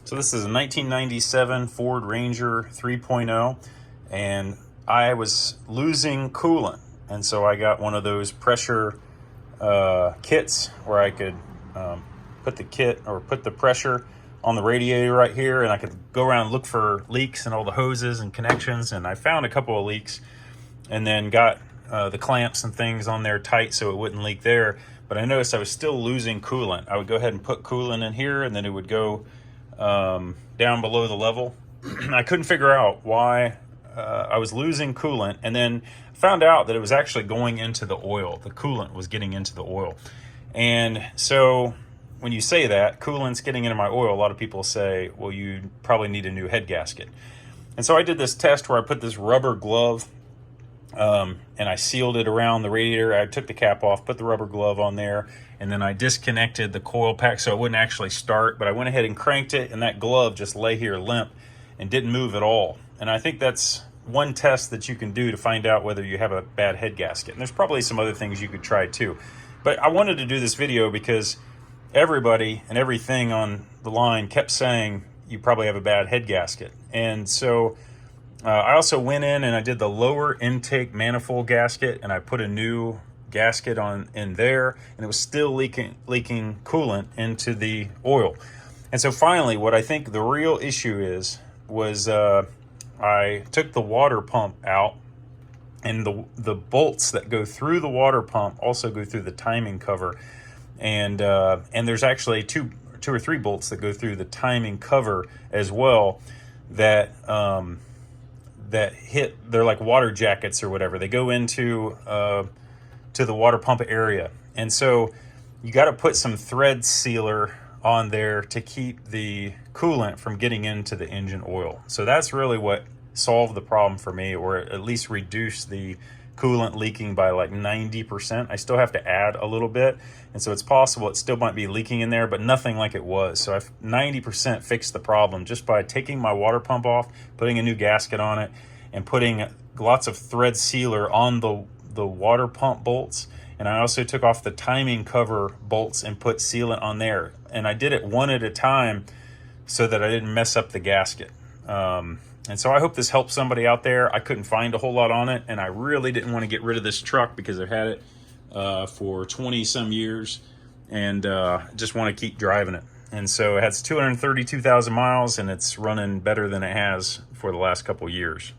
So this is a 1997 Ford Ranger 3.0, and I was losing coolant. And so I got one of those pressure kits where I could put the pressure on the radiator right here, and I could go around and look for leaks and all the hoses and connections. And I found a couple of leaks, and then got the clamps and things on there tight so it wouldn't leak there. But I noticed I was still losing coolant. I would go ahead and put coolant in here, and then it would go down below the level. I couldn't figure out why I was losing coolant, and then found out that it was actually going into the oil. The coolant was getting into the oil. And so when you say that, coolant's getting into my oil, a lot of people say, well, you probably need a new head gasket. And so I did this test where I put this rubber glove and I sealed it around the radiator. I took the cap off, put the rubber glove on there, and then I disconnected the coil pack so it wouldn't actually start. But I went ahead and cranked it, and that glove just lay here limp and didn't move at all. And I think that's one test that you can do to find out whether you have a bad head gasket. And there's probably some other things you could try too. But I wanted to do this video because everybody and everything on the line kept saying you probably have a bad head gasket. And so I also went in and I did the lower intake manifold gasket, and I put a new gasket in there, and it was still leaking coolant into the oil. And so finally, what I think the real issue was I took the water pump out, and the bolts that go through the water pump also go through the timing cover, and there's actually two or three bolts that go through the timing cover as well that hit. They're like water jackets or whatever. They go into to the water pump area, and so you got to put some thread sealer on there to keep the coolant from getting into the engine oil. So that's really what solved the problem for me, or at least reduce the coolant leaking by like 90%. I still have to add a little bit, and so it's possible it still might be leaking in there, but nothing like it was. So I've 90% fixed the problem just by taking my water pump off, putting a new gasket on it, and putting lots of thread sealer on the water pump bolts. And I also took off the timing cover bolts and put sealant on there. And I did it one at a time so that I didn't mess up the gasket. And so I hope this helps somebody out there. I couldn't find a whole lot on it, and I really didn't want to get rid of this truck because I've had it for 20 some years, and just want to keep driving it. And so it has 232,000 miles, and it's running better than it has for the last couple years.